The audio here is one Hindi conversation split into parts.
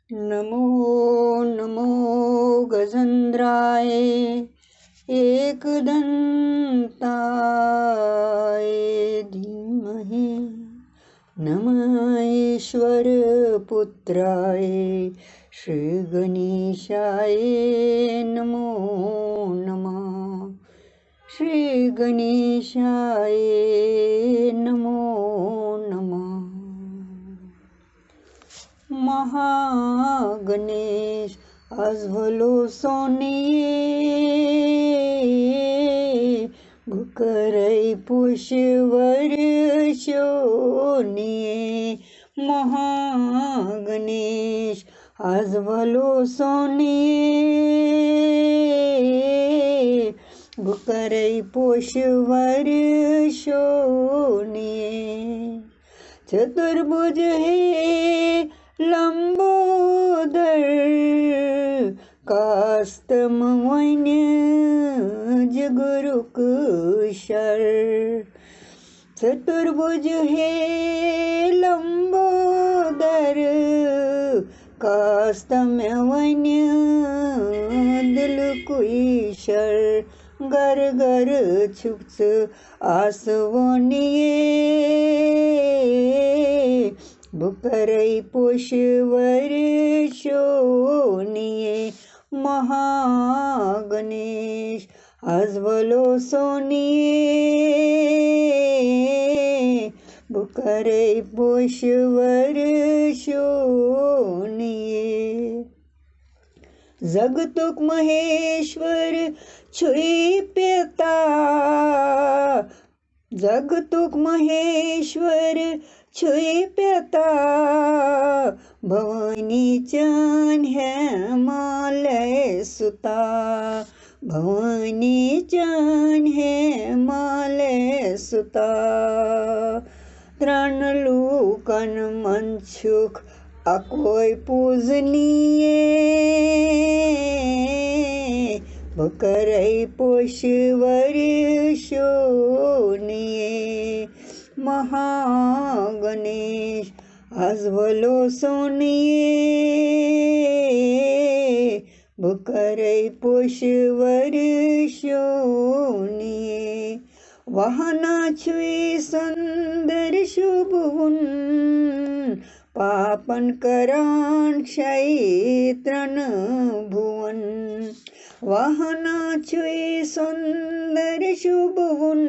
नमो नमो गजेन्द्राय एकदन्ताय धीमहि नमः ईश्वरपुत्राय श्रीगणेशाय नमो नमः श्रीगणेशाय नमो नमः। महागणेश आज भलो सोनिये भुकरै पुष्वर शोनिये। महागणेश आज भलो सोनिये भुकरै पुष्वर शोनिये। चतुर्भुज है लंबोदर कास्तम वैन्य जगुरुक शर। चतुर्भुज है लंबोदर कास्तम वैन्य दिल कुईशर। गर गर छुप्स आसवनिये भुकरै पुष्वर शोनिये। महागणेश आज भलो सोनिये भुकरै पुष्वर शोनिये। जगतुक महेश्वर छुई पिता जगतुक महेश्वर छुई पिता भवानी चान है मालय सुता। भवानी चान है मालय सुता। त्राण लूकन मनसुख अकोय पूजनीये भुकरै पुष्वर शोनिये। महागणेश आज भलो सोनिये भुकरै पुष्वर शोनिये। वाहना छुई सुंदर शुभुन पापन करान क्षैत्रन भुवन। वाहना छुई सुंदर शुभुन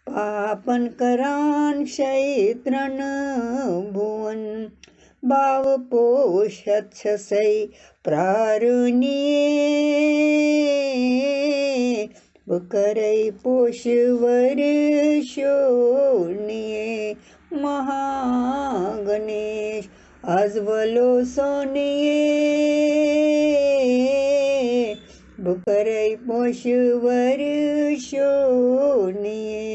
पापन करान क्षैत्रन भुवन। भाव पोषत छसै प्रारुणिये भुकरै पुष्वर शोनिये। महागणेश आज भलो सोनिये भुकरै पुष्वर शोनिये।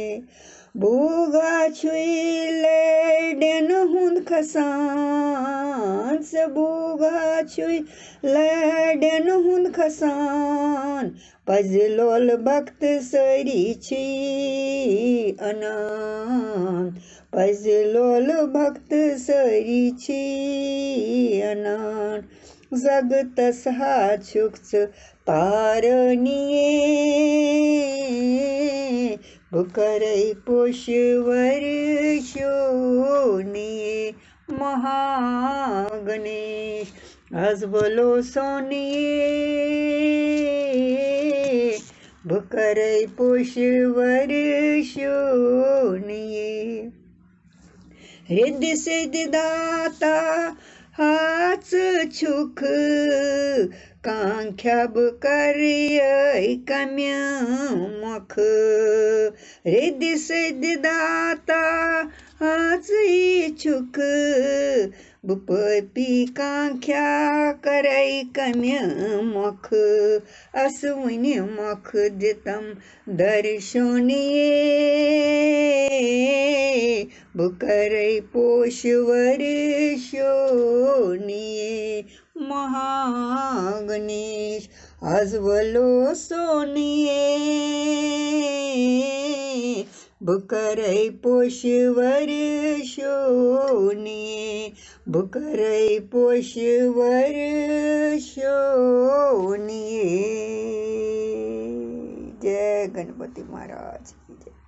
भूगा छुई लेडन हुंद खसान भूगा छुई लेडन हुंद खसान। पजलोल भक्त सरी छी अनान पजलोल भक्त सरी छी अनान। जगतस हाछुक्स तारनिये भुकरै पुष्वर शोनिये। महागणेश आज भलो सोनिये भुकरै पुष्वर शोनिये। रिद्धि सिद्धि दाता हाच छुख कांख्या बुकरियै कम्य मुख। रिद्धि सिद्धि दाता हाच छुख बुपपी कांख्या करै कम्य मुख। असुनि मुख दितम दर्शनिये भुकरै पुष्वर शोनिये। महागणेश आज भलो सोनिये भुकरै पुष्वर शोनिये। ભૂકરઈ પોષ વર્ષોની. જય ગણપતિ મહારાજ કી જય.